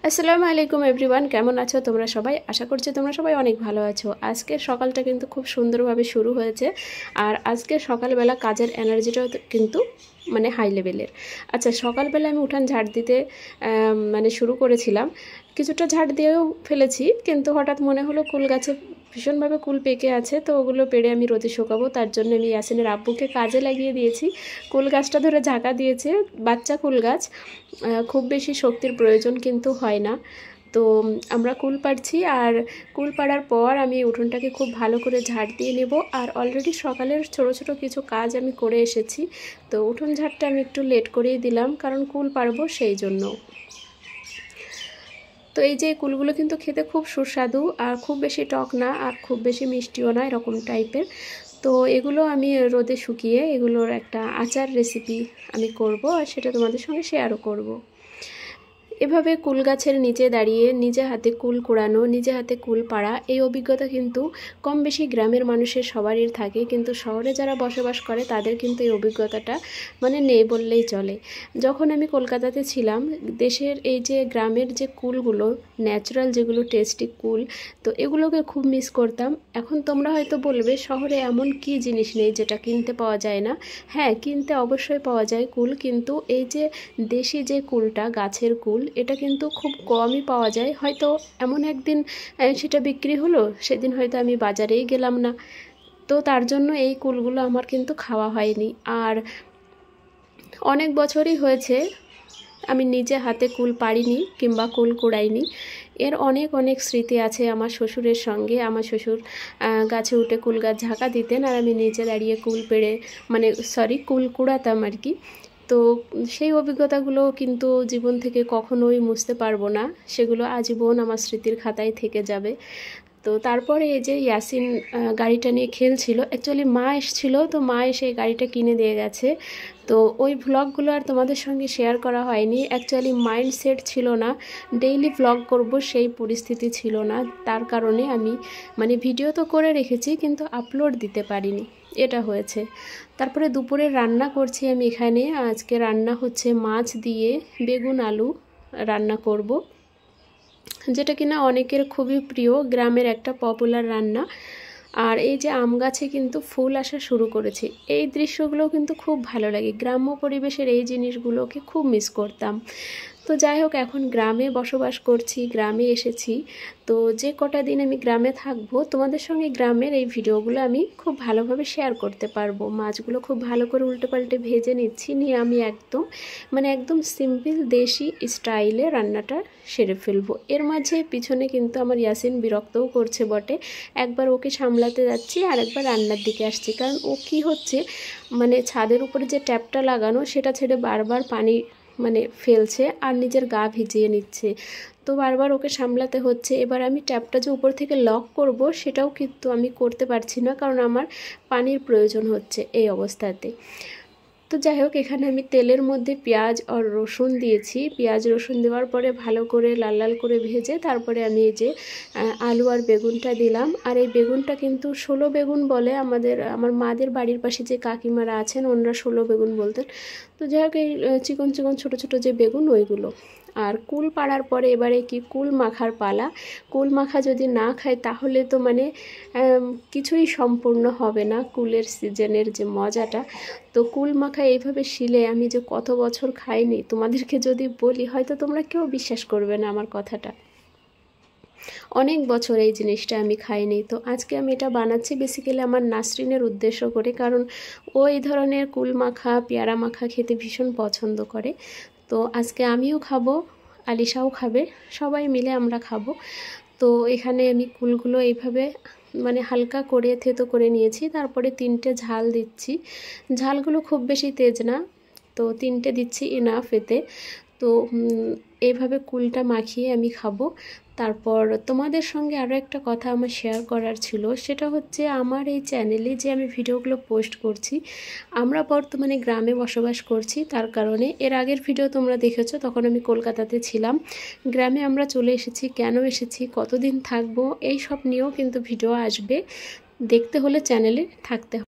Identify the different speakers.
Speaker 1: আসসালামু আলাইকুম এভরিওয়ান, কেমন আছো তোমরা সবাই? আশা করছি তোমরা সবাই অনেক ভালো আছো। আজকের সকালটা কিন্তু খুব সুন্দরভাবে শুরু হয়েছে, আর আজকে সকালবেলা কাজের এনার্জিটাও কিন্তু মানে হাই লেভেলের। আচ্ছা, সকালবেলা আমি উঠান ঝাড় দিতে শুরু করেছিলাম, কিছুটা ঝাড় দিয়েও ফেলেছি, কিন্তু হঠাৎ মনে হলো কুল গাছে ভীষণভাবে কুল পেকে আছে, তো ওগুলো পেড়ে আমি রোদে শুকাবো। তার জন্য আমি ইয়াসিনের আব্বুকে কাজে লাগিয়ে দিয়েছি। কুল গাছটা ধরে ঝাঁকা দিয়েছে, বাচ্চা কুল গাছ, খুব বেশি শক্তির প্রয়োজন কিন্তু হয় না। তো আমরা কুল পাড়ছি, আর কুল পাড়ার পর আমি উঠোনটাকে খুব ভালো করে ঝাড় দিয়ে নেব। আর অলরেডি সকালের ছোট ছোট কিছু কাজ আমি করে এসেছি, তো উঠোন ঝাড়টা আমি একটু লেট করেই দিলাম, কারণ কুল পাড়বো সেই জন্য। তো এই যে কুলগুলো কিন্তু খেতে খুব সুস্বাদু, আর খুব বেশি টক না আর খুব বেশি মিষ্টিও না, এরকম টাইপের। তো এগুলো আমি রোদে শুকিয়ে এগুলোর একটা আচার রেসিপি আমি করব, আর সেটা তোমাদের সঙ্গে শেয়ারও করব। এভাবে কুল গাছের নিচে দাঁড়িয়ে নিজে হাতে কুল কুড়ানো, নিজে হাতে কুল পাড়া, এই অভিজ্ঞতা কিন্তু কম বেশি গ্রামের মানুষের সবারই থাকে, কিন্তু শহরে যারা বসবাস করে তাদের কিন্তু এই অভিজ্ঞতাটা নেই বললেই চলে। যখন আমি কলকাতাতে ছিলাম, দেশের এই যে গ্রামের যে কুলগুলো, ন্যাচারাল যেগুলো টেস্টি কুল, তো এগুলোকে খুব মিস করতাম। এখন তোমরা হয়তো বলবে শহরে এমন কি জিনিস নেই যেটা কিনতে পাওয়া যায় না। হ্যাঁ, কিনতে অবশ্যই পাওয়া যায় কুল, কিন্তু এই যে দেশি যে কুলটা, গাছের কুল, এটা কিন্তু খুব কমই পাওয়া যায়। হয়তো এমন একদিন সেটা বিক্রি হলো, সেদিন হয়তো আমি বাজারেই গেলাম না, তো তার জন্য এই কুলগুলো আমার কিন্তু খাওয়া হয়নি। আর অনেক বছরই হয়েছে আমি নিজে হাতে কুল পাড়িনি কিংবা কুল কুড়াইনি। এর অনেক অনেক স্মৃতি আছে আমার শ্বশুরের সঙ্গে। আমার শ্বশুর গাছে উঠে কুল গাছ ঝাঁকা দিতেন, আর আমি নিচে দাঁড়িয়ে কুল পেড়ে কুল কুড়াতাম আর কি। তো সেই অভিজ্ঞতাগুলো কিন্তু জীবন থেকে কখনোই মুছতে পারবো না, সেগুলো আজীবন আমার স্মৃতির খাতায় থেকে যাবে। তো তারপরে এই যে ইয়াসিন গাড়িটা নিয়ে খেলছিল, অ্যাকচুয়ালি মা এসেছিলো, তো মা এসে এই গাড়িটা কিনে দিয়ে গেছে। তো ওই ভ্লগগুলো আর তোমাদের সঙ্গে শেয়ার করা হয়নি। অ্যাকচুয়ালি মাইন্ডসেট ছিল না, ডেইলি ভ্লগ করব সেই পরিস্থিতি ছিল না, তার কারণে আমি ভিডিও তো করে রেখেছি কিন্তু আপলোড দিতে পারিনি, এটা হয়েছে। তারপরে দুপুরে রান্না করছি আমি এখানে। আজকে রান্না হচ্ছে মাছ দিয়ে বেগুন আলু রান্না করব, যেটা কিনা অনেকের খুবই প্রিয়, গ্রামের একটা পপুলার রান্না। আর এই যে আম গাছে কিন্তু ফুল আসা শুরু করেছে, এই দৃশ্যগুলো কিন্তু খুব ভালো লাগে। গ্রাম্য পরিবেশের এই জিনিসগুলোকে খুব মিস করতাম। তো যাই হোক, এখন গ্রামে বসবাস করছি, গ্রামে এসেছি। তো যে কটা দিন আমি গ্রামে থাকবো, তোমাদের সঙ্গে গ্রামের এই ভিডিওগুলো আমি খুব ভালোভাবে শেয়ার করতে পারবো। মাছগুলো খুব ভালো করে উল্টে পাল্টে ভেজে নিচ্ছি, নিয়ে আমি একদম সিম্পল দেশি স্টাইলে রান্নাটা সেরে ফেলবো। এর মাঝে পিছনে কিন্তু আমার ইয়াসিন বিরক্তও করছে বটে, একবার ওকে সামলাতে যাচ্ছি আর একবার রান্নার দিকে আসছি, কারণ ও কি হচ্ছে ছাদের উপরে যে ট্যাপটা লাগানো সেটা ছেড়ে বারবার পানি ফেলছে আর নিজের গা ভিজিয়ে নিচ্ছে, তো বারবার ওকে সামলাতে হচ্ছে। এবার আমি ট্যাপটা যে উপর থেকে লক করব সেটাও কিন্তু আমি করতে পারছি না, কারণ আমার পানির প্রয়োজন হচ্ছে এই অবস্থাতে। তো যাই হোক, এখানে আমি তেলের মধ্যে পেঁয়াজ আর রসুন দিয়েছি। পেঁয়াজ রসুন দেওয়ার পরে ভালো করে লাল লাল করে ভেজে তারপরে আমি এই যে আলু আর বেগুনটা দিলাম। আর এই বেগুনটা কিন্তু 16 বেগুন বলে, আমার মাদের বাড়ির পাশে যে কাকিমারা আছেন ওনারা 16 বেগুন বলতেন। তো যাই হোক, এই চিকন চিকন ছোটো ছোটো যে বেগুন ওইগুলো। আর কুল পাড়ার পরে এবারে কি কুল মাখার পালা। কুল মাখা যদি না খাই তাহলে তো কিছুই সম্পূর্ণ হবে না, কুলের সিজনের যে মজাটা। তো কুল মাখা এইভাবে শিলে আমি যে কত বছর খাইনি, তোমাদেরকে যদি বলি হয়তো তোমরা কেউ বিশ্বাস করবে না আমার কথাটা। অনেক বছর এই জিনিসটা আমি খাইনি। তো আজকে আমি এটা বানাচ্ছি বেসিক্যালি আমার নাসরিনের উদ্দেশ্য করে, কারণ ও এই ধরনের কুল মাখা পেয়ারা মাখা খেতে ভীষণ পছন্দ করে। তো আজকে আমিও খাবো, আলিশাও খাবে, সবাই মিলে আমরা খাবো। তো এখানে আমি কুলগুলো এইভাবে হালকা করে থেতো করে নিয়েছি, তারপরে 3টে ঝাল দিচ্ছি। ঝালগুলো খুব বেশি তেজ না, তো 3টে দিচ্ছি ইনাফ এতে। তো এইভাবে কুলটা মাখিয়ে আমি খাবো। তারপর তোমাদের সঙ্গে আরও একটা কথা আমার শেয়ার করার ছিল, সেটা হচ্ছে আমার এই চ্যানেলে যে আমি ভিডিওগুলো পোস্ট করছি, আমরা বর্তমানে গ্রামে বসবাস করছি, তার কারণে এর আগের ভিডিও তোমরা দেখেছো, তখন আমি কলকাতাতে ছিলাম। গ্রামে আমরা চলে এসেছি, কেন এসেছি, কতদিন থাকবো, এই সব নিয়েও কিন্তু ভিডিও আসবে, দেখতে হলে চ্যানেলে থাকতে হবে।